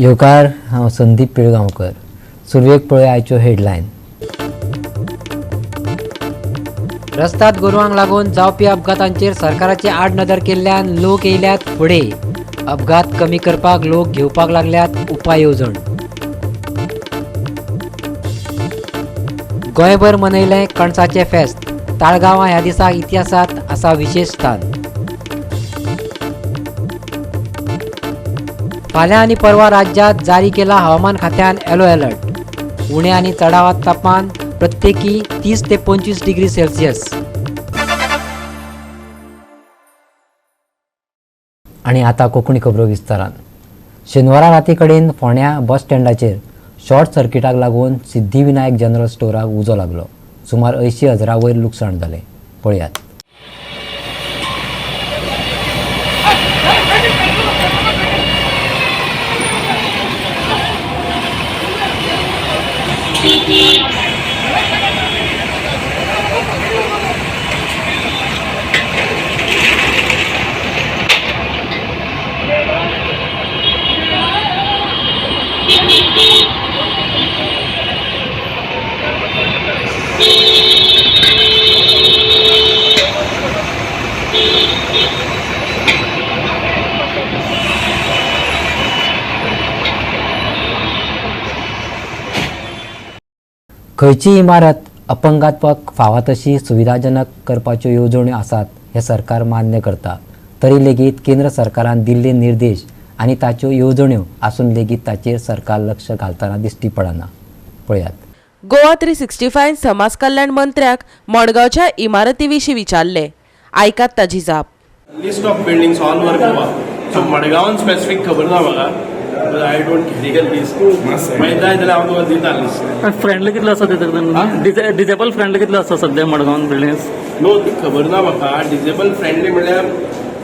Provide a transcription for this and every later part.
योकार हांव संदीप पिळगांवकर. सुरवेक पळय आयच्यो हेडलायन. रस्त्यात गोरवांक लागून जावपी अपघातांचेर सरकाराचे आड नदर केल्ल्यान लोक येयल्यात फुडें. अपघात कमी करपाक लोक घेवपाक लागल्यात उपाय येवजण. गोंयभर मनयलें कणसाचें फेस्त. ताळगांवां ह्या दिसाक इतिहासांत आसा विशेष स्थान. फाल्यां आनी परवा राज्यांत जारी केला हवामान खात्यान येलो अलर्ट. उणे आनी चडावात तापमान प्रत्येकी 30 ते 25 डिग्री सेल्सियस. आनी आतां कोंकणी खबरो विस्तारान. शेनवारा राती कडेन फोंड्या बस स्टँडाचेर शॉर्ट सर्किटाक लागून सिद्धिविनायक जनरल स्टोराक उजो लागलो. सुमार 80,000 वयर लुकसाण जालें. पळयात. खंयची इमारत अपंगत्वाक फावा तशी सुविधाजनक करपाच्यो येवजण्यो आसात हें सरकार मान्य करता. तरी लेगीत केंद्र सरकारान दिल्ले निर्देश आनी ताच्यो येवजण्यो आसून लेगीत ताचेर सरकार लक्ष घालतना दिश्टी पडना. पळयात. गोवा 365 समाज कल्याण मंत्र्याक मडगांवच्या इमारती विशीं विचारले. आयकात ताजी जाप. List of buildings all over Goa. So मडगांवान स्पेसिफीक खबर ना म्हाका. I don't carry list. मागीर जाय जाल्यार हांव तुका दिता लिस्ट. फ्रेंडली कितले आसा ते डिजेबल फ्रेंडली कितले आसा सद्या मडगांवान बिल्डिंग्स? नो ती खबर ना म्हाका. डिजेबल फ्रेंडली म्हणल्यार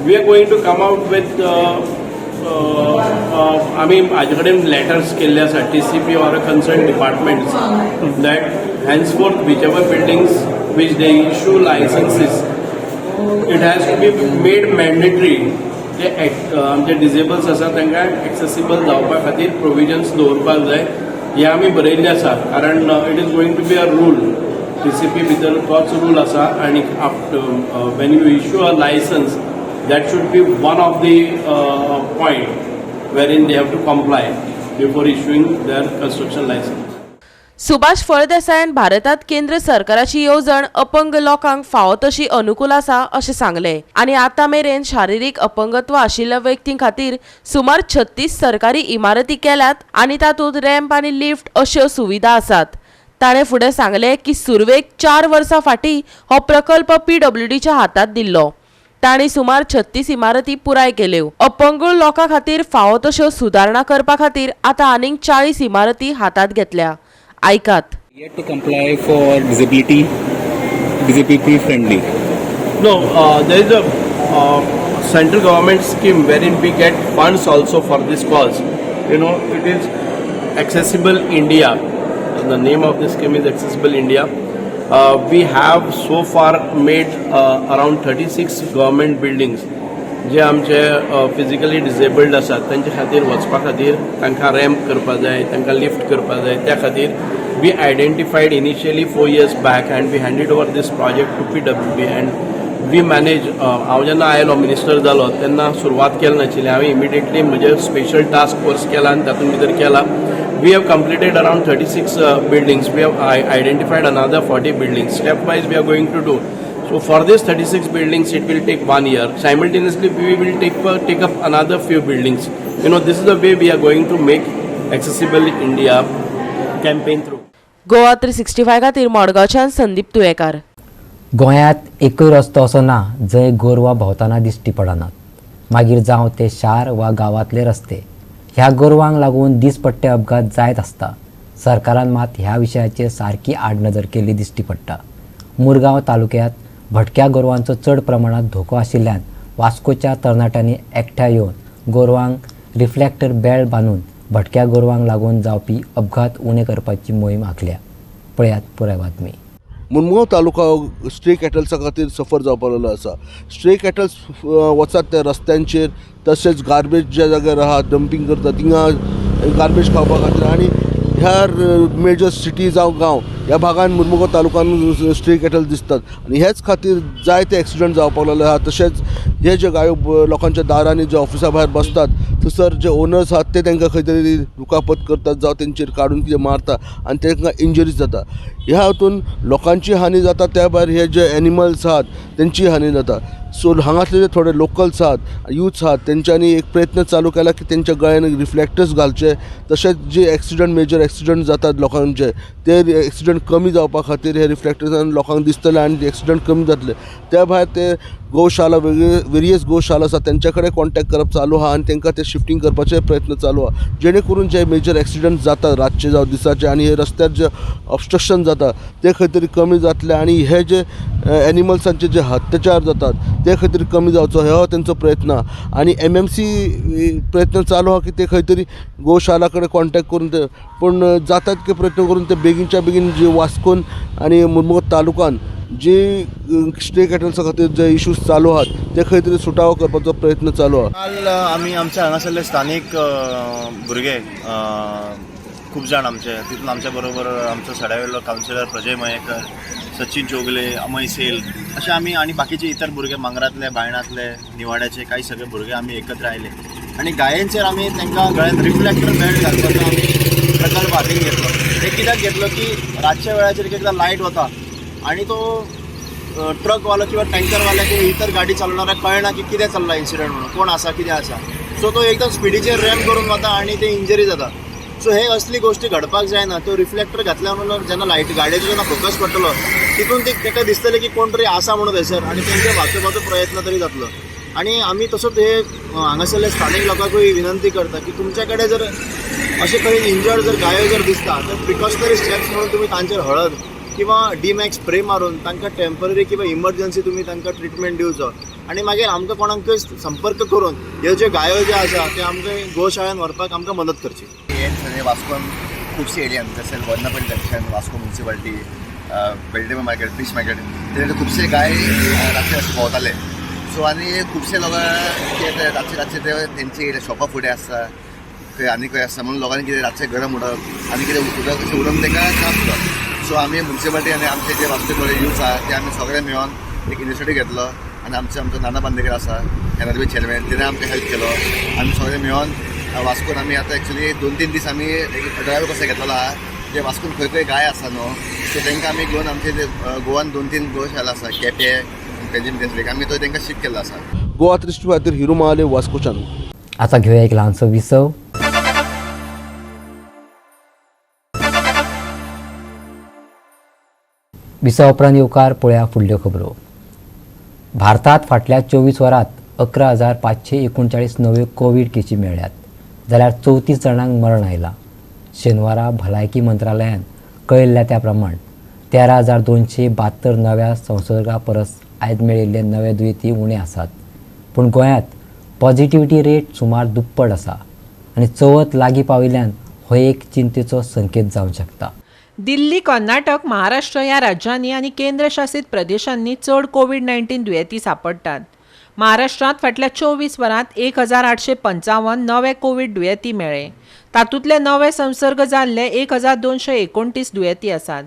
we are going to come out with आमी हाजे कडेन लेटर्स केल्ले आसा TCP or concern departments that henceforth whichever buildings which they issue licences it has to be made mandatory. जे आमचे डिजेबल्स आसा तांकां एक्सेसिबल जावपा खातीर प्रोविजन्स दवरपाक जाय. हे आमी बरयल्लें आसा कारण it is going to be a rule. TCP भितर तोच रूल आसा आनी after when you issue a licence that should be one of the point wherein they have to comply before issuing their construction license. Subhash फळदेसायान भारतांत केंद्र सरकाराची येवजण अपंग लोकांक फावो तशी अनुकूल आसा अशें सांगलें. आनी आतां मेरेन शारिरीक अपंगत्व आशिल्ल्या व्यक्तीं खातीर सुमार 36 सरकारी इमारती केल्यात आनी तातूंत रॅम्प आनी लिफ्ट अश्यो सुविधा आसात. ताणें फुडें सांगलें की सुरवेक 4 वर्सां फाटीं हो प्रकल्प PWDच्या हातांत दिल्लो. तांणी सुमार 36 इमारती पुराय केल्यो. अपंग लोकां खातीर फावो तश्यो सुदारणा करपा खातीर आतां आनीक 40 इमारती हातांत घेतल्या. आयकात. Yet to comply for disability friendly. No, there is a central government scheme wherein we get funds also for this cause. You know, it is Accessible India. The name of this scheme is Accessible India. We have so far made around 36 government buildings जे आमचे physically disabled आसात तांचे खातीर वचपा खातीर तांकां ramp करपा जाय, तांकां लिफ्ट करपा जाय. त्या खातीर we identified initially 4 years back and we handed over this project to PWD and we manage. हांव जेन्ना आयलो मिनिस्टर जालो तेन्ना सुरवात केली नाशिल्ली. हांवें इमिडिएटली म्हजे स्पेशल टास्क फोर्स केला आनी तातूंत भितर केला. We have completed around 36 buildings. We have identified another 40 buildings. Stepwise we are going to do. So for this 36 buildings, it will take 1 year. Simultaneously, we will take up another few buildings. You know, this is the way we are going to make Accessible India campaign through. Goa 365 खातीर मडगांवच्यान संदीप तुयेकार. गोंयांत एकूय रस्तो असो ना जंय गोरवां भोंवतना दिश्टी पडनात. मागीर जावं ते शार वा गांवांतले रस्ते. ह्या गोरवांक लागून दिसपट्टे अपघात जायत आसता. सरकारान मात ह्या विशयाचेर सारकी आडनदर केल्ली दिश्टी पडटा. मुरगांव तालुक्यांत भटक्या गोरवांचो चड प्रमाणांत धोको आशिल्ल्यान वास्कोच्या तरणाट्यांनी एकठांय येवन गोरवांक रिफ्लेक्टर बेल्ट बांदून भटक्या गोरवांक लागून जावपी अपघात उणे करपाची मोहीम आंखल्या. पळयात पुराय बातमी. मुरगांव तालुका स्ट्रे कॅटल्सा खातीर सफर जावपा लागलो आसा. स्ट्रे कॅटल्स वचत त्या रस्त्यांचेर तशेंच गार्बेज ज्या जाग्यार आहा डंपिंग करता थिंगा गार्बेज खावपा खातीर आनी ह्या मेजर सिटी जावं गांव ह्या भागांत मुर्मुगांव तालुक्यान स्ट्रे कॅटल दिसतात आनी हेच खातीर जायते एक्सिडंट जावपाक लागले आहा. तशेंच हे जे गायो लोकांच्या दारांनी जे ऑफिसा भायर बसतात थंयसर जे ओनर्स आहात ते तांकां खंय तरी दुखापत करतात जावं तेंचेर काडून कितें मारता आनी तांकां इंजरीज जाता. ह्या हातून लोकांची हानी जाता त्या भायर हे जे एनिमल्स आहात तेंची हानी जाता. सो हांगासले जे थोडे लोकल्स आहात युथ्स आहात तेंच्यांनी एक प्रयत्न चालू केला की तेंच्या गळ्यान रिफ्लेक्टर्स घालचे. तशेंच जे एक्सिडंट मेजर एक्सिडंट जातात लोकांचे ते एक्सिडंट कमी जावपा खातीर हे रिफ्लेक्टर्सान लोकांक दिसतले आनी एक्सिडंट कमी जातले. त्या भायर ते गोशाला वेरियस गोशाला आसा तेंच्या कडेन कॉन्टॅक्ट करप चालू आहा आनी तांकां ते शिफ्टिंग करपाचे प्रयत्न चालू आहा जेणे करून जे मेजर एक्सिडंट जाता रातचे जावं दिसाचे आनी हे रस्त्यार जे ऑब्स्ट्रक्शन जाता ते खंय तरी कमी जातले आनी हे जे एनिमल्सांचे जे अत्याचार जातात ते खंय तरी कमी जावचो हो तेंचो प्रयत्न आहा. आनी MMC प्रयत्न चालू आहा की ते खंय तरी गोशाला कडेन कॉन्टॅक्ट करून ते पूण जाता तितके प्रयत्न करून ते बेगीनच्या बेगीन जे वास्कोन आनी मुर्मुगांव तालुक्यान जे स्ट्रे कॅटल्सा खातीर जे इश्यूज चालू आहात ते खंय तरी सुटावो करपाचो प्रयत्न चालू आहा. काल आमी आमच्या हांगासरले स्थानीक भुरगे खूब जाण आमचे तितून आमच्या बरोबर आमचो सड्यावेलो कावन्सिलर प्रजय मयेकर, सचिन चोगले, अमय सेल असे आमी आनी बाकीचे इतर भुरगे मांगरातले, बायणातले, निवाड्याचे काही सगळे भुरगे आमी एकत्र आयले आनी गायेंचेर आमी तांकां गळ्यात रिफ्लेक्टर बेल्ट घालपाचो आमी प्रकल्प हातीन घेतलो. हे कित्याक घेतलो की रातच्या वेळाचेर एकदां लायट वता आणि तो ट्रकवालो किंवा टँकरवाल्याक इतर गाडी चालवणाऱ्याक कळना की कितें चल्ला इन्सिडंट म्हणून कोण आसा कितें आसा. सो तो एकदम स्पिडीचेर रॅम करून वता आनी ते इंजरी जाता. सो हे असली गोष्टी घडपाक जायना. तो रिफ्लेक्टर घातल्या म्हणून जेन्ना लायट गाडयेचो जेन्ना फोकस पडटलो तितून ताका दिसतलें की कोण तरी आसा म्हणून थंयसर आनी तेंचे वाचोवपाचो प्रयत्न तरी जातलो. आनी आमी तसोच हे हांगासरल्या स्थानीक लोकांकूय विनंती करता की तुमचे कडेन जर अशें खंय इंजर्ड जर गायो जर दिसता तर प्रिकॉशनरी स्टेप्स म्हणून तुमी तांचेर हळद किंवा डीमॅक्स स्प्रे मारून तांकां टेम्पररी किंवा इमर्जन्सी तुमी तांकां ट्रिटमेंट दिवचो आनी मागीर आमकां कोणाकय संपर्क करून ह्यो ज्यो गायो ज्यो आसा त्यो आमकां गोशाळेन व्हरपाक आमकां मदत करची. हे वास्कोन खुबशे एरियान जशें Varnapalli junction, Vasco municipality, vegetable market, fish market ते खुबशे गाय रातचे अशे भोंवताले. सो आनी खुबशे लोक रातचे रातचे ते तेंची शॉपा फुडें आसता खंय आनी खंय आसता म्हणून लोकांनी कितें रातचे गरम उडप आनी कितें उदक अशें उडोवन तांकां त्रास करप. सो आमी म्युनिसिपालिटी आनी आमचे जे वास्कोचे यूथ आहा ते आमी सगळे मेळोन एक इनिशिएटीव घेतलो आनी आमचो नाना बांदेकर आसा एनआरबी चेअरमॅन तिणें आमकां हेल्प केलो. आमी सगळे मेळोन वास्कोन आमी आतां एक्चुली 2-3 दीस आमी एक ड्रायव्ह कसो घेतलो आहा जे वास्कोन खंय खंय गाय आसा न्हू सो तांकां आमी घेवन आमचे जे गोवान 2-3 गोशाला आसा केपें पेजीम आमी तो तांकां शिफ्ट केल्लो आसा. गोवा 360 खातीर हिरू महाले वास्कोच्यान. आता घेऊया एक ल्हानसो विसव. विसव उपरांत येवकार पळया फुडल्यो खबरो. भारतात फाटल्या 24 वरांत 11,539 नव्यो कोविड केसी मेळ्ळ्यात जाल्यार 34 जाणांक मरण आयलां. शेनवारा भलायकी मंत्रालयान कळयल्ल्या त्या प्रमाण 13,272 नव्या संसर्गा परस आयज मेळिल्ले नवे दुयेंती उणे आसात. पूण गोंयांत पॉझिटिव्हिटी रेट सुमार दुप्पट आसा आनी चवथ लागीं पाविल्ल्यान हो एक चिंतेचो संकेत जावंक शकता. दिल्ली, कर्नाटक, महाराष्ट्र ह्या राज्यांनी आनी केंद्रशासीत प्रदेशांनी चड कोविड-19 दुयेंती सांपडटात. महाराष्ट्रांत फाटल्या 24 वरांत 1,855 नवे कोविड दुयेंती मेळ्ळे. तातूंतले नवे संसर्ग जाल्ले 1,229 दुयेंती आसात.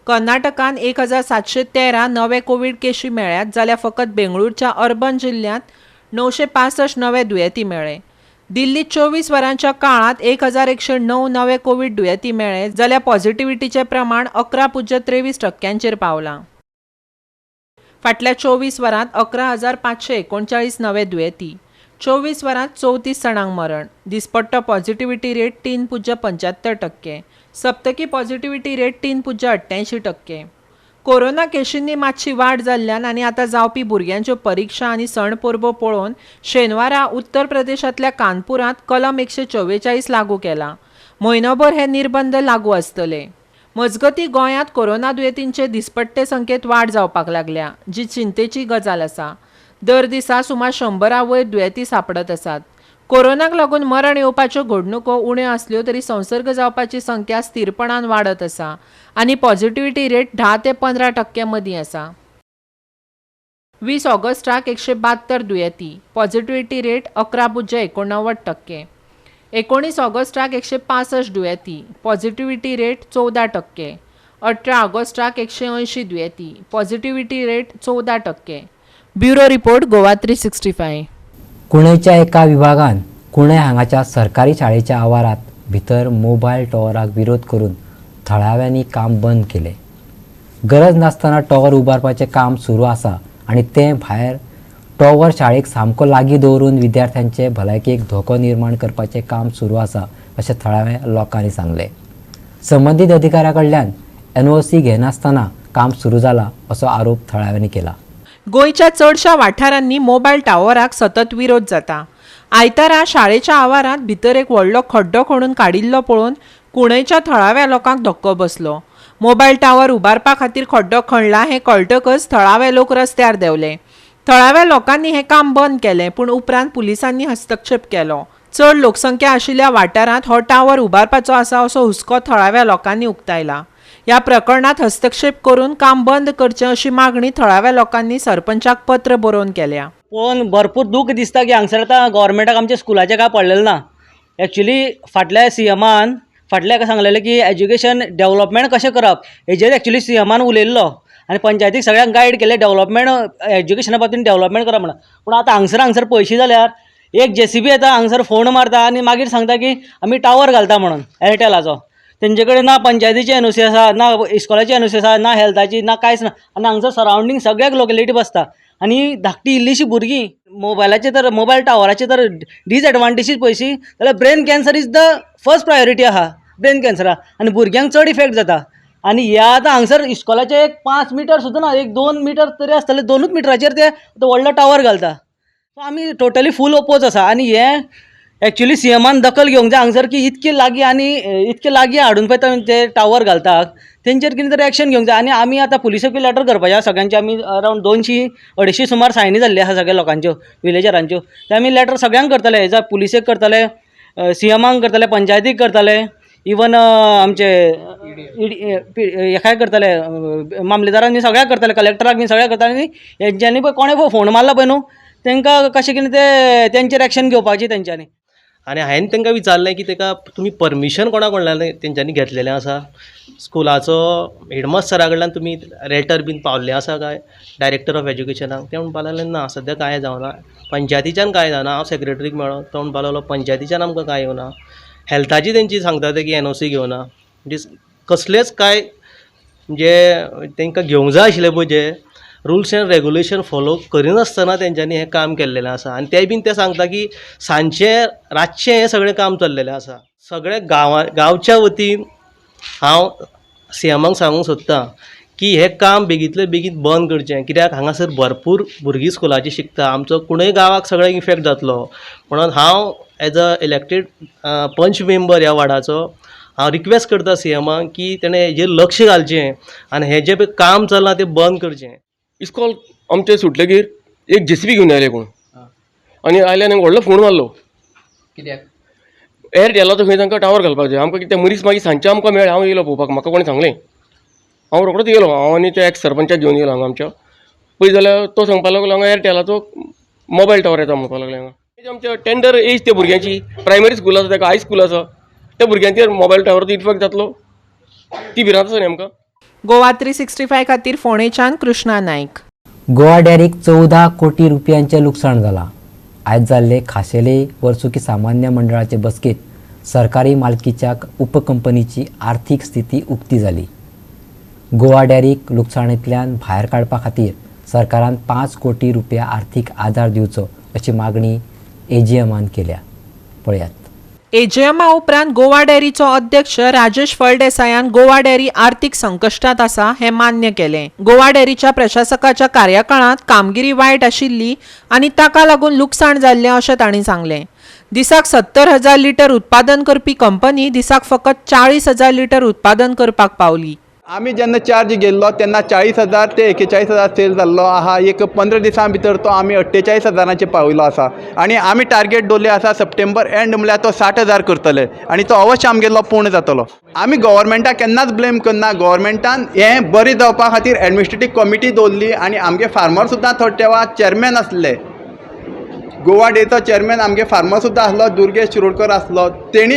कर्नाटकान 1,713 नवे कोविड केशी मेळ्ळ्यात जाल्यार फकत बेंगळूरच्या अर्बन जिल्ल्यांत 965 नवे दुयेंती मेळ्ळे. दिल्लीत 24 वरांच्या काळात 1,109 नवे कोविड दुयेंती मेळ्ळे जाल्यार पॉझिटिव्हिटीचे प्रमाण 11.23% पावलां. फाटल्या 24 वरांत 11,539 नवे दुयेंती. 24 वरांत 34 जाणांक मरण. दिसपट्टो पॉझिटिव्हिटी रेट 3.75%. सप्तकी पॉझिटिव्हिटी रेट 3.88%. कोरोना केशींनी मातशी वाड जाल्ल्यान आनी आतां जावपी भुरग्यांच्यो परीक्षा आनी सण परबो पळोवन शेनवारा उत्तर प्रदेशांतल्या कानपुरांत कलम 144 लागू केला. म्हयनोभर हे निर्बंध लागू आसतले. मजगतीं गोंयांत कोरोना दुयेंतींचे दिसपट्टे संख्येत वाड जावपाक लागल्या जी चिंतेची गजाल आसा. दर दिसा सुमार 100 वयर दुयेंती सांपडत आसात. कोरोनाक लागून मरण येवपाच्यो घडणुको उण्यो आसल्यो तरी संसर्ग जावपाची संख्या स्थिरपणान वाडत आसा आनी पॉझिटिव्हिटी रेट 10 ते 15% मदीं आसा. 20 ऑगस्टाक 172 दुयेंती. Positivity rate 11.89%. 19 ऑगस्टाक 165 दुयेंती, पॉझिटिव्हिटी रेट 14%. 18 ऑगस्टाक 180 दुयेंती, positivity rate 14%. Bureau report Goa 365. कुणेच्या एका विभागान कुणे हांगाच्या सरकारी शाळेच्या आवारात भितर मोबायल टॉवराक विरोध करून थळाव्यांनी काम बंद केले. गरज नासतना टॉवर उबारपाचें काम सुरू आसा आनी ते भायर टॉवर शाळेक सामको लागीं दवरून विद्यार्थ्यांचे भलायकेक धोको निर्माण करपाचें काम सुरू आसा अशें थळाव्या लोकांनी सांगले. संबंदीत अधिकाऱ्या कडल्यान NOC घेनासतना काम सुरू जाला असो आरोप थळाव्यांनी केला. गोंयच्या चडशा वाठारांनी मोबायल टावराक सतत विरोध जाता. आयतारा शाळेच्या आवारांत भितर एक व्हडलो खड्डो खणून काडिल्लो पळोवन कुणेच्या थळाव्या लोकांक धक्को बसलो. मोबायल टावर उबारपा खातीर खड्डो खणला हें कळटकच थळावे लोक रस्त्यार देंवले. थळाव्या लोकांनी हें काम बंद केलें, पूण उपरांत पुलिसांनी हस्तक्षेप केलो. चड लोकसंख्या आशिल्ल्या वाठारांत हो टावर उबारपाचो आसा असो हुस्को थळाव्या लोकांनी उक्तायला. ह्या प्रकरणात हस्तक्षेप करून काम बंद करचें अशी मागणी थळाव्या लोकांनी सरपंचाक पत्र बरोवन केल्या. पण भरपूर दूख दिसता की हांगसर आतां गव्हर्मेंटाक आमच्या स्कुलाचें काय पडलेलें ना. एक्चुली फाटल्या CMान फाटल्या एका सांगलेलें की एज्युकेशन डेव्हलपमेंट कशें करप हेजेर एक्चुली CMान उलयल्लो आनी पंचायतीक सगळ्यांक गायड केलें डेव्हलपमेंट एज्युकेशना बाबतींत डेव्हलपमेंट करप म्हणून. पूण आतां हांगसर पयशे जाल्यार एक JCB येता हांगसर फोन मारता आनी मागीर सांगता की आमी टावर घालता म्हणून एअरटेलाचो. तेंचे कडेन ना पंचायतीची NOC आसा, ना इस्कॉलाची NOC आसा, ना हेल्थाची, ना कांयच ना. आनी हांगसर सरावंडींग सगळ्याक लोकेलिटी बसता आनी धाकटी इल्लीशीं भुरगीं मोबायल टावराचे तर डिसएडवांटेजीस पळयशी जाल्यार brain cancer is the first priority आहा ब्रेन कॅन्सरा आनी भुरग्यांक चड इफेक्ट जाता. आनी हे आतां हांगसर इस्कॉलाचे एक 5 मिटर सुद्दां ना, एक 2 मिटर तरी आसतले, 2 मिटराचेर ते व्हडलो टावर घालता. सो आमी टोटली फूल ओपोज आसा आनी हे एक्चुली CMान दखल घेवंक जाय हांगसर की इतके लागीं हाडून पळय ते टावर घालतात तेंचेर कितें तरी एक्शन घेवंक जाय. आनी आमी आतां पुलिसाक लॅटर करपाचें सगळ्यांचे. आमी अरावंड 200-250 सुमार सायनी जाल्ली आसा सगळ्या लोकांच्यो विलेजरांच्यो. ते आमी लॅटर सगळ्यांक करतले, हेजा पुलिसेक करतले, CMाक करतले, पंचायतीक करतले, इवन आमचे हेकाय करतले, मामलेदारांनी सगळ्याक करतले, कलेक्टराक बी सगळ्याक करतले. आनी हेंच्यांनी पळय कोणें पळय फोन मारला पळय न्हू तांकां कशें कितें ते तेंचेर एक्शन घेवपाची तेंच्यांनी. आनी हांवें तांकां विचारलें की ताका तुमी परमिशन कोणा कडल्यान तेंच्यांनी घेतलेलें आसा, स्कुलाचो हेडमास्टरा कडल्यान तुमी लेटर बीन पावल्लें आसा काय डायरेक्टर ऑफ एज्युकेशनाक. ते म्हणपा लागले ना सद्या कांय जावना, पंचायतीच्यान कांय जावना. हांव सेक्रेटरीक मेळ्ळो तो म्हणपा लागलो पंचायतीच्यान आमकां कांय येवना, हेल्थाची तेंची सांगता ते की NOC घेवना. म्हणजे कसलेच कांय म्हणजे तांकां घेवंक जाय आशिल्ले पळय जे रुल्स एंड रेगुलेशन फॉलो करिनासतना तेंच्यांनी हें काम केल्लेलें आसा. आनी ते बीन ते सांगता की सांजचें रातचें हें सगळें काम चल्लेलें आसा. सगळे गांवच्या वतीन हांव CMाक सांगूंक सोदतां की हें काम बेगींतले बेगीन बंद करचें. कित्याक हांगासर भरपूर भुरगीं स्कुलाची शिकता, आमचो कुणूय गांवाक सगळ्यांक इफेक्ट जातलो. म्हणून हांव एज अ इलेक्टेड पंच मेंबर ह्या वार्डाचो हांव रिक्वेस्ट करता CMाक की तेणें हेजेर लक्ष घालचें आनी हें जें पळय काम चल्लां तें बंद करचें. इस्कॉल आमचे सुटलेगीर एक JCB घेवन आयले कोण आनी आयल्यान हांवें व्हडलो फोन मारलो कित्याक एअरटेलाचो खंय तांकां टावर घालपाचें. आमकां कितें मनीस मागीर सांजचें आमकां मेळ्ळें, हांव येयलो पळोवपाक, म्हाका कोणें सांगलें. हांव रोखडोच येयलो, हांव आनी त्या एक्स सरपंचाक घेवन येयलो हांगा आमच्या. पळय जाल्यार तो सांगपाक लागलो हांगा एअरटेलाचो मोबायल टावर येता म्हणपाक लागले. हांगा आमच्या टेंडर एज त्या भुरग्यांची प्रायमरी स्कूल आसा ताका हाय स्कूल आसा त्या भुरग्यांचेर मोबायल टावराचो इफेक्ट जातलो ती भिरांत आसा न्ही आमकां. गोवा 365 खातीर फोंडेच्यान कृष्णा नायक. गोवा डेअरीक 14 कोटी रुपयांचें लुकसाण जालां. आयज जाल्ले खाशेले वर्सुकी सामान्य मंडळाचे बसकेत सरकारी मालकीच्या उपकंपनीची आर्थीक स्थिती उक्ती जाली. गोवा डेअरीक लुकसाणींतल्यान भायर काडपा खातीर सरकारान 5 कोटी रुपया आर्थीक आदार दिवचो अशी मागणी AGMान केल्या. पळयात. AGMा उपरांत गोवा डेअरीचो अध्यक्ष राजेश फळदेसायान गोवा डेअरी आर्थीक संकश्टात आसा हें मान्य केलें. गोवा डेअरीच्या प्रशासकाच्या कार्यकाळांत कामगिरी वायट आशिल्ली आनी ताका लागून लुकसाण जाल्लें अशें तांणी सांगलें. दिसाक 70,000 लिटर उत्पादन करपी कंपनी दिसाक फकत 40,000 लिटर उत्पादन करपाक पावली. आमी जेन्ना चार्ज घेतलो तेन्ना 40,000 ते 41,000 सेल जाल्लो आहा. एक 15 दिसां भितर तो आमी 48,000 पावयलो आसा आनी आमी टार्गेट दवरले आसा सप्टेंबर एंड म्हळ्यार तो 60,000 करतले आनी तो अवश्य आमगेलो पूर्ण जातलो. आमी गव्हर्मेंटाक केन्नाच ब्लेम करना. गव्हर्मेंटान हें बरें जावपा खातीर एडमिनिस्ट्रेटीव कमिटी दवरली आनी आमगे फार्मर सुद्दां थोडे तेवा चेअरमॅन आसले. गोवा डेचो चेअरमॅन आमगे फार्मर सुद्दां आसलो दुर्गेश शिरोडकर आसलो तेणी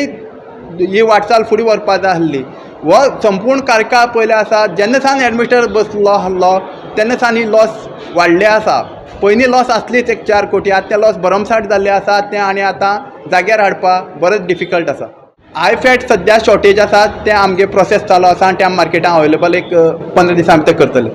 ही वाटचाल फुडें व्हरपाक जाय आसली हो संपूर्ण कार्यकाळ पयले आसा जेन्ना सावन एडमिनिस्ट्रेटर बसलो आसलो तेन्ना सावन ही लॉस वाडले आसा पयलीं लॉस आसलीच एक 4 कोटी आतां ते लॉस भरमसाट जाल्ले आसा तें आनी आतां जाग्यार हाडपाक बरेंच डिफिकल्ट आसा आय फॅट सद्या शॉर्टेज आसा तें आमगे प्रोसेस चालू आसा आनी तें आमी मार्केटान अवेलेबल एक 15 दिसां भितर करतले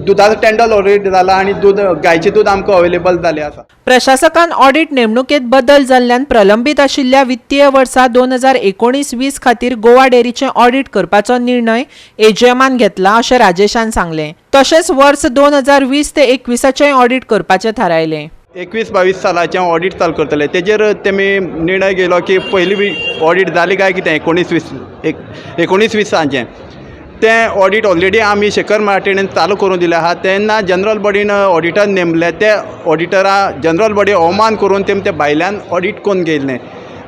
दुधाचो टेंडर ऑलरेडी जाला आनी दूद गायचें दूद आमकां अवेलेबल जालें आसा प्रशासकान ऑडिट नेमणुकेत बदल जाल्ल्यान प्रलंबीत आशिल्ल्या वित्तीय वर्सा 2019-20 खातीर गोवा डेअरीचें ऑडिट करपाचो निर्णय एजीएमान घेतला अशें राजेशान सांगलें तशेंच वर्स 2020 ते 21चें ऑडिट करपाचें थारायलें 21-22 सालाचें ऑडिट चालू करतले तेजेर तेमी निर्णय घेयलो की पयलीं बी ऑडिट जाली काय कितें 19-20 तें ऑडिट ऑलरेडी आमी शेखर मार्टिनेन चालू करून दिलें आहा तेन्ना जनरल बॉडीन ऑडिटर नेमले ते ऑडिटरा जनरल बॉडी अवमान करून तेमी ते भायल्यान ऑडिट करून घेयलें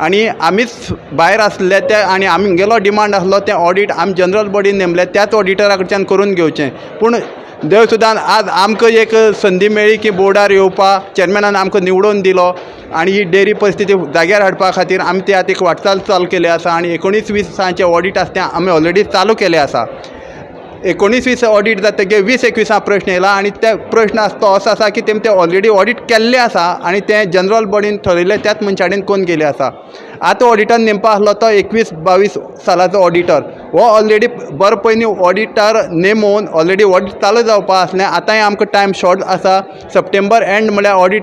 आनी आमीच भायर आसले ते आनी आमगेलो डिमांड आसलो तें ऑडिट आमी जनरल बॉडीन नेमले त्याच ऑडिटरा कडच्यान करून घेवचें पूण देव सुद्दां आज आमकां एक संदी मेळ्ळी की बोर्डार येवपाक चेअरमॅनान आमकां निवडून दिलो आनी ही डेअरी परिस्थिती जाग्यार हाडपा खातीर आमी ते आतां एक वाटचाल चालू केली आसा आनी 19-20 सालाचें ऑडिट आसा तें आमी ऑलरेडी चालू केलें आसा 19-20 ऑडिट जातकीर 20-21 प्रश्न येयला आनी ते प्रश्न आसा तो असो आसा की तेमी ते ऑलरेडी ऑडिट केल्ले आसा आनी ते जनरल बॉडीन ठरयले त्याच मनशाडेन कोन्न गेले आसा आतां ऑडिटर नेमपा आसलो तो 21-22 सालाचो ऑडिटर हो ऑलरेडी बरो पयलीं ऑडिटर नेमून ऑलरेडी ऑडिट चालू जावपा आसलें आतांय आमकां टायम शॉर्ट आसा सप्टेंबर एंड म्हळ्यार ऑडिट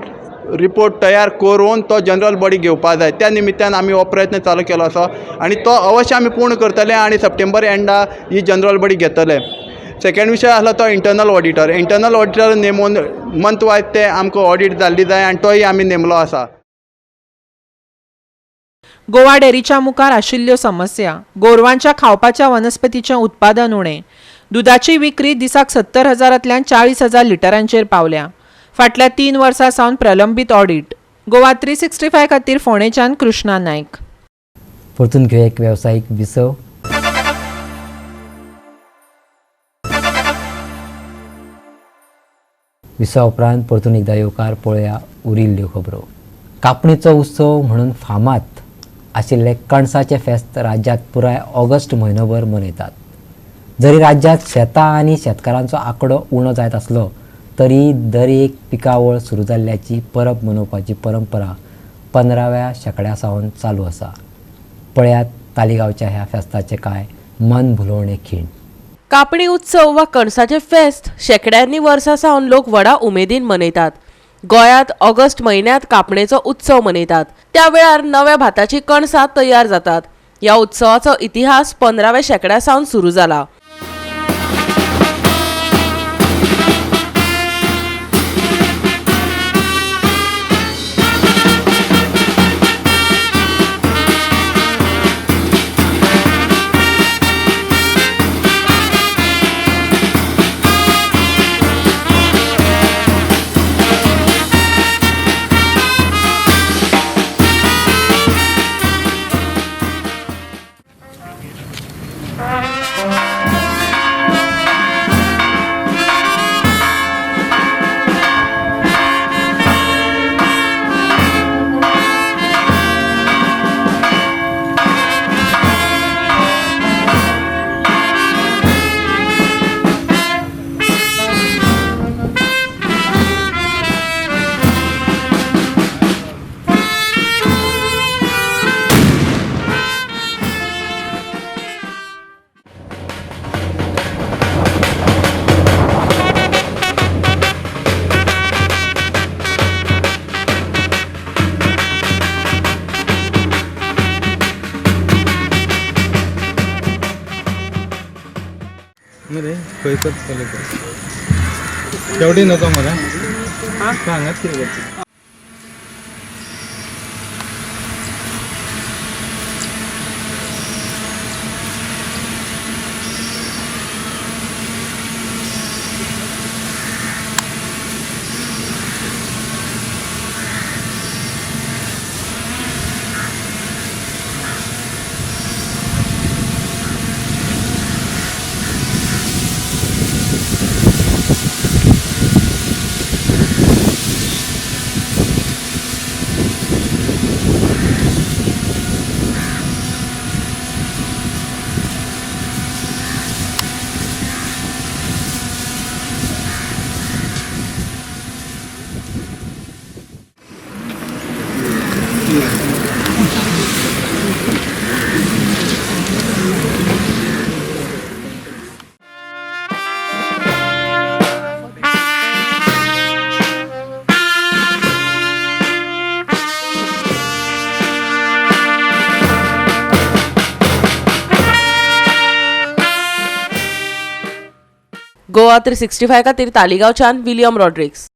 रिपोर्ट तयार करून तो जनरल बॉडी घेवपा जाय त्या निमित्तान आमी हो प्रयत्न चालू केलो आसा आनी तो अवश्य आमी पूर्ण करतले आनी सप्टेंबर एंडा ही जनरल बॉडी घेतले सेकंड विशय आसलो तो इंटरनल ऑडिटर नेमून मंथ वायज ते आमकां ऑडिट जाल्ली जाय आनी तोय आमी नेमलो आसा गोवा डेअरीच्या मुखार आशिल्ल्यो समस्या गोरवांच्या खावपाच्या वनस्पतीचें उत्पादन उणें दुधाची विक्री दिसाक 70,000तल्यान 40,000 लिटरांचेर पावल्या फाटल्या 3 वर्सां सावन प्रलंबीत ऑडिट गोवा 365 खातीर फोंडेच्यान कृष्णा नायक परतून घेऊया एक व्यावसायिक विसव विसव उपरांत परतून एकदा येवकार पळोवया उरिल्ल्यो खबरो कापणीचो उत्सव म्हणून फामाद आशिल्ले कणसाचे फेस्त राज्यांत पुराय ऑगस्ट म्हयनोभर मनयतात जरी राज्यांत शेतां आनी शेतकारांचो आंकडो उणो जायत आसलो तरी दर एक पिकावळ सुरू जाल्ल्याची परब मनोवपाची परंपरा 15व्या शेंकड्या सावन चालू आसा पळयात तालिगांवच्या ह्या फेस्ताचे कांय मन भुलोवणे खीण कापणी उत्सव वा कणसाचे फेस्त शेंकड्यांनी वर्सां सावन लोक व्हडा उमेदीन मनयतात गोंयांत ऑगस्ट म्हयन्यांत कापणेचो उत्सव मनयतात त्या वेळार नव्या भाताची कणसां तयार जातात ह्या उत्सवाचो इतिहास 15व्या शेंकड्या सावन सुरू जाला तेवढी नको मला सांगत किती गोवा 365 खातीर तालिगांवच्यान विलियम रॉड्रिक्स.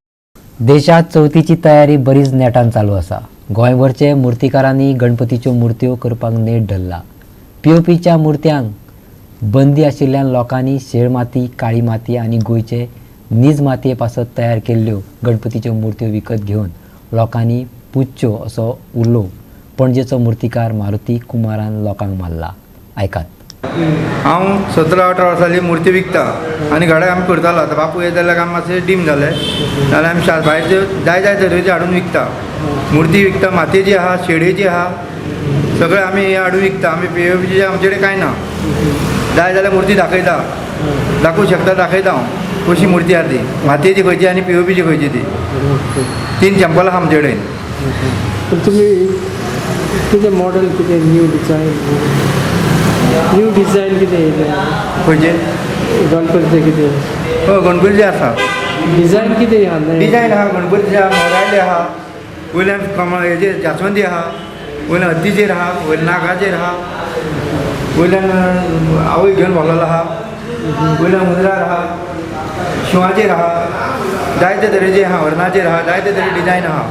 देशात चवथीची तयारी बरीच नेटान चालू आसा. गोंयभरचे मुर्तीकारांनी गणपतीच्यो मुर्त्यो करपाक नेट धरला. पीओपीच्या मुर्त्यांक बंदी आशिल्ल्यान लोकांनी शेळ माती, काळी माती आनी गोंयचे नीज मातये पासत तयार केल्ल्यो गणपतीच्यो मुर्त्यो विकत घेवन लोकांनी पुजच्यो असो उलो पणजेचो मुर्तीकार मारुती कुमारान लोकांक मारला. आयकात. हांव 17-18 वर्सांची मुर्ती विकता आनी घराक आमी करतालो. आतां बापू येत जाल्यार आमी मातशें डीम जालें जाल्यार आमी भायरच्यो जाय तरेच्यो हाडून विकता. मुर्ती विकता, मातयेची आहा, शेडयेची आहा, सगळे आमी हे हाडून विकता. आमी पीओपीची आमचे कडेन कांय ना. जाय जाल्यार मुर्ती दाखयता, दाखोवंक शकता, दाखयता हांव कशी मुर्ती आहा ती, मातयेची खंयची आनी पीओपीची खंयची ती. 3 सॅम्पल आहा आमचे कडेन. तुमी कितें मॉडल, कितें न्यू डिजायन कितें येयलें खंयचे गणपतीचे कितें? हय, गणपतीचे आसा. डिजायन कितें आहा? डिजायन आहा, गणपतीचे आहा, मोरायले आहा, वयल्यान हेजे जास्वंदी आहा, वयल्यान हत्तीचेर आहा, वयल्यान नागाचेर आहा, वयल्यान आवय घेवन भोगलेलो आहा, वयल्यान मुद्रार आहा, शिवाचेर आहा, जायते तरेचे आहा, हरणाचेर आहा, जायते तरे डिजायन आहा.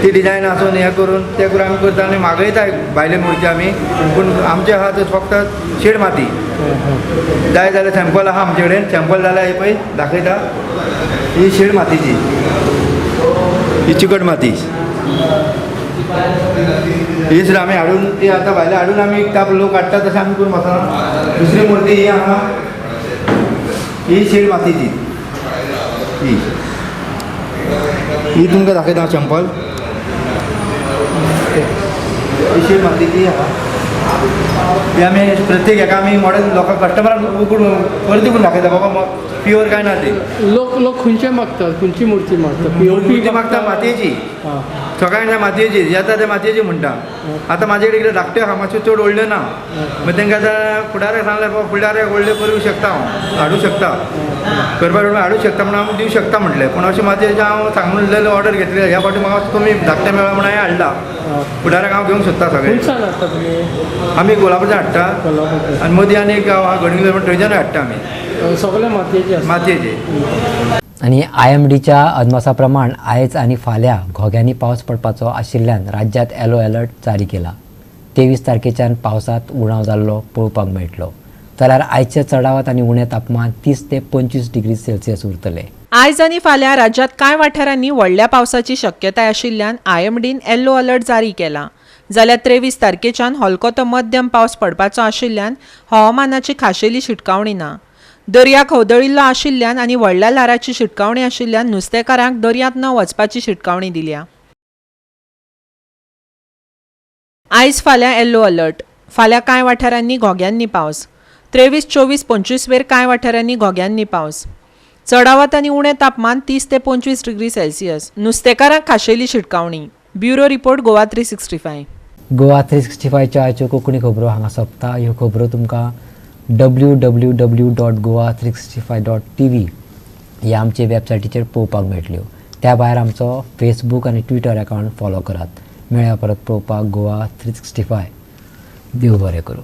ती डिजायन आसून हे करून ते करून आमी करता आनी मागयता भायले मुर्ती आमी. पूण आमचे आहा ते फक्त शेड माती. जाय जाल्यार सॅम्पल आहा आमचे कडेन. सॅम्पल जाल्यार हे पळय दाखयता. ही शेड मातीची, ही चिकट माती, ही सुद्दां आमी हाडून ती आतां भायले हाडून आमी विकता. लोक हाडटा तशें आमी करून वचना. दुसरी मुर्ती ही आहा, ही शेड मातीची. ही तुमकां दाखयता सॅम्पल. ही शेड मातीची आहा. ती आमी प्रत्येक हेका आमी मॉडल लोकांक कस्टमरांक उकडून परती करून दाखयता. बाबा प्युअर काय ना ते. लोक खंयचे मागतात? खंयची मुर्ती मागता? मुर्ती मागता मातयेची. सगळ्यांना मातयेची येता ते मातयेची म्हणटा. आतां म्हाजे कडेन कितें धाकटे आहा, मातशे चड व्हडले ना. मागीर तांकां आतां फुडाराक सांगलें बाबा फुडाराक व्हडले करूंक शकता, हांव हाडूंक शकता, करपाक हाडूंक शकता म्हणून हांव दिवंक शकता म्हटलें. पूण अशें मातयेचें हांव सांगून उरलेलें ऑर्डर घेतली. ह्या फावटी म्हाका कमी धाकटे मेळ्ळा म्हणून हांवें हाडला. फुडाराक हांव घेवंक सोदता सगळें. आमी कोल्हापूरच्यान हाडटा आनी मदीं आनी एक गांव आहा गणगिरी म्हणून थंयच्यानूय हाडटा आमी. सगळे मातयेचे मातयेचे. आणि IMDच्या अदमासा प्रमाण आयज आनी फाल्यां घोग्यांनी पावस पडपाचो आशिल्ल्यान राज्यांत येलो अलर्ट जारी केला. 23 तारखेच्यान पावसांत उणाव जाल्लो पळोवपाक मेळटलो. जाल्यार आयचे चडावत आनी उणें तापमान 30 ते 25 डिग्री सेल्सियस उरतले. आयज आनी फाल्यां राज्यांत कांय वाठारांनी व्हडल्या पावसाची शक्यताय आशिल्ल्यान IMDन येलो अलर्ट जारी केला. जाल्यार 23 तारखेच्यान हलको तो मध्यम पावस पडपाचो आशिल्ल्यान हवामानाची खाशेली शिटकावणी ना. दर्या खवदळिल्लो आशिल्ल्यान आनी व्हडल्या ल्हाराची शिटकावणी आशिल्ल्यान नुस्तेकारांक दर्यांत न वचपाची शिटकावणी दिल्या. आयज फाल्यां येलो अलर्ट. फाल्यां कांय वाठारांनी घोग्यांनी पावस. 23, 24, 25 वेर कांय वाठारांनी घोग्यांनी पावस. चडावत आनी उणें तापमान 30 ते 25 डिग्री सेल्सियस. नुस्तेकारांक खाशेली शिटकावणी. Bureau report Goa 365. गोवा 365च्यो आयच्यो कोंकणी खबरो हांगा सोंपता. ह्यो खबरो तुमकां www.goa365.tv ह्या आमचे वेबसायटीचेर पळोवपाक मेळटल्यो. त्या भायर आमचो फेसबूक आनी ट्विटर अकावंट फॉलो करात. मेळया परत पळोवपाक गोवा 365. देव बरें करूं.